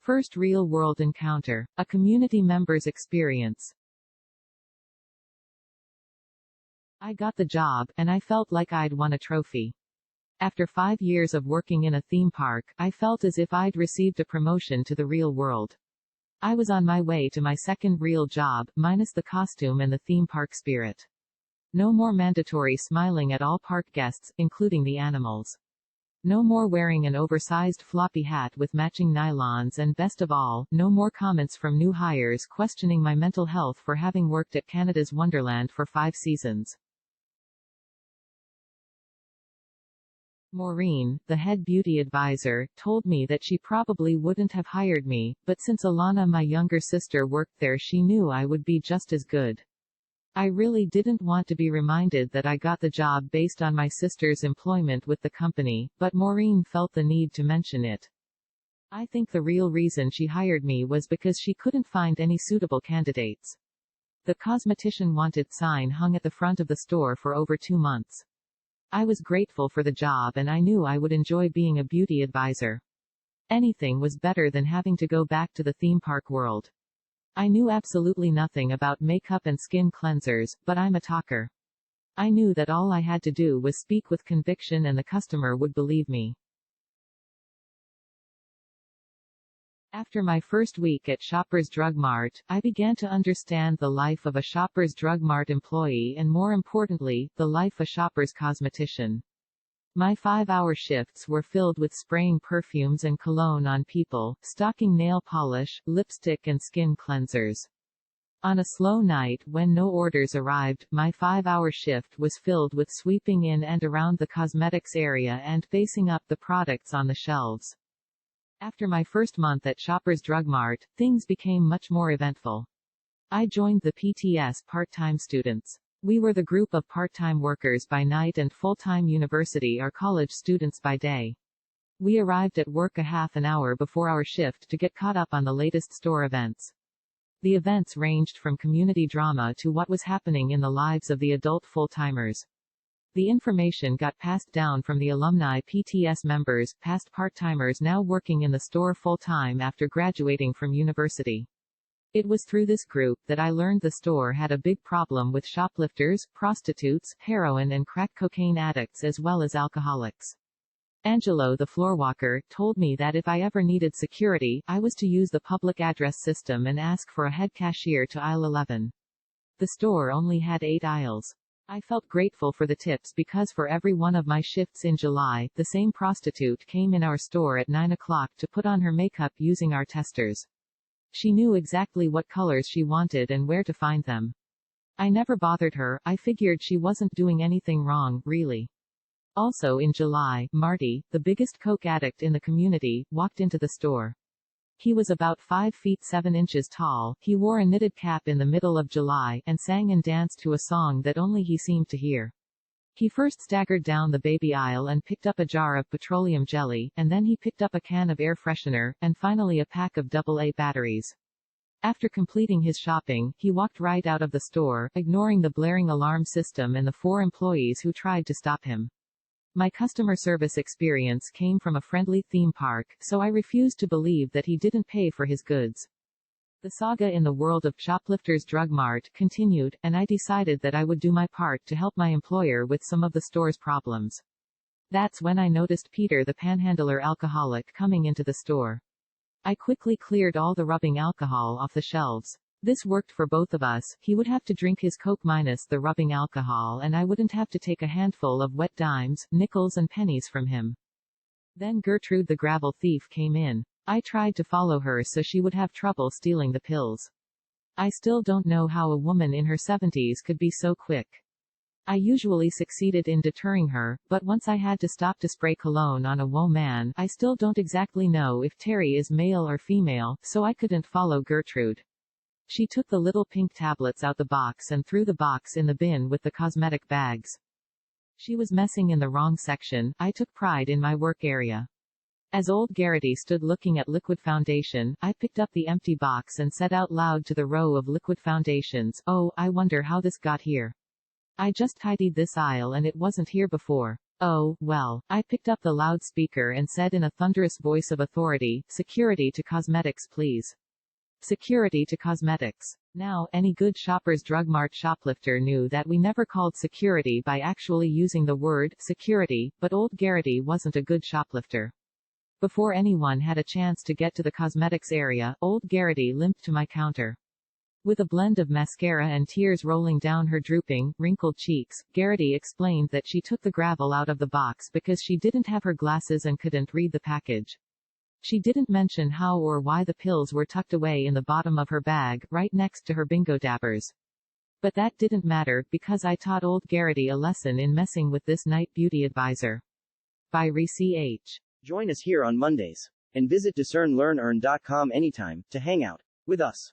First real-world encounter. A community member's experience. I got the job, and I felt like I'd won a trophy. After 5 years of working in a theme park, I felt as if I'd received a promotion to the real world. I was on my way to my second real job, minus the costume and the theme park spirit. No more mandatory smiling at all park guests, including the animals. No more wearing an oversized floppy hat with matching nylons, and best of all, no more comments from new hires questioning my mental health for having worked at Canada's Wonderland for 5 seasons. Maureen, the head beauty advisor, told me that she probably wouldn't have hired me, but since Alana, my younger sister, worked there, she knew I would be just as good. I really didn't want to be reminded that I got the job based on my sister's employment with the company, but Maureen felt the need to mention it. I think the real reason she hired me was because she couldn't find any suitable candidates. The cosmetician wanted sign hung at the front of the store for over 2 months. I was grateful for the job, and I knew I would enjoy being a beauty advisor. Anything was better than having to go back to the theme park world. I knew absolutely nothing about makeup and skin cleansers, but I'm a talker. I knew that all I had to do was speak with conviction and the customer would believe me. After my first week at Shoppers Drug Mart, I began to understand the life of a Shoppers Drug Mart employee and, more importantly, the life of a Shoppers cosmetician. My 5-hour shifts were filled with spraying perfumes and cologne on people, stocking nail polish, lipstick and skin cleansers. On a slow night when no orders arrived, my 5-hour shift was filled with sweeping in and around the cosmetics area and facing up the products on the shelves. After my first month at Shoppers Drug Mart, things became much more eventful. I joined the PTS part-time students. We were the group of part-time workers by night and full-time university or college students by day. We arrived at work a half an hour before our shift to get caught up on the latest store events. The events ranged from community drama to what was happening in the lives of the adult full-timers. The information got passed down from the alumni PTS members, past part-timers now working in the store full-time after graduating from university. It was through this group that I learned the store had a big problem with shoplifters, prostitutes, heroin and crack cocaine addicts as well as alcoholics. Angelo, the floorwalker, told me that if I ever needed security, I was to use the public address system and ask for a head cashier to aisle 11. The store only had 8 aisles. I felt grateful for the tips because for every one of my shifts in July, the same prostitute came in our store at 9 o'clock to put on her makeup using our testers. She knew exactly what colors she wanted and where to find them. I never bothered her, I figured she wasn't doing anything wrong, really. Also in July, Marty, the biggest coke addict in the community, walked into the store. He was about 5 feet 7 inches tall, he wore a knitted cap in the middle of July, and sang and danced to a song that only he seemed to hear. He first staggered down the baby aisle and picked up a jar of petroleum jelly, and then he picked up a can of air freshener, and finally a pack of AA batteries. After completing his shopping, he walked right out of the store, ignoring the blaring alarm system and the 4 employees who tried to stop him. My customer service experience came from a friendly theme park, so I refused to believe that he didn't pay for his goods. The saga in the world of Shoplifters Drug Mart continued, and I decided that I would do my part to help my employer with some of the store's problems. That's when I noticed Peter the panhandler alcoholic coming into the store. I quickly cleared all the rubbing alcohol off the shelves. This worked for both of us, he would have to drink his Coke minus the rubbing alcohol and I wouldn't have to take a handful of wet dimes, nickels and pennies from him. Then Gertrude the gravel thief came in. I tried to follow her so she would have trouble stealing the pills. I still don't know how a woman in her 70s could be so quick. I usually succeeded in deterring her, but once I had to stop to spray cologne on a woman, I still don't exactly know if Terry is male or female, so I couldn't follow Gertrude. She took the little pink tablets out the box and threw the box in the bin with the cosmetic bags. She was messing in the wrong section. I took pride in my work area. As old Garrity stood looking at liquid foundation, I picked up the empty box and said out loud to the row of liquid foundations, "Oh, I wonder how this got here. I just tidied this aisle and it wasn't here before." Oh, well. I picked up the loudspeaker and said in a thunderous voice of authority, "Security to cosmetics, please. Security to cosmetics." Now, any good Shoppers Drug Mart shoplifter knew that we never called security by actually using the word security, but old Garrity wasn't a good shoplifter. Before anyone had a chance to get to the cosmetics area, old Garrity limped to my counter. With a blend of mascara and tears rolling down her drooping, wrinkled cheeks, Garrity explained that she took the gravel out of the box because she didn't have her glasses and couldn't read the package. She didn't mention how or why the pills were tucked away in the bottom of her bag, right next to her bingo dabbers. But that didn't matter, because I taught old Garrity a lesson in messing with this night beauty advisor. By Reese H. Join us here on Mondays. And visit discernlearnearn.com anytime to hang out with us.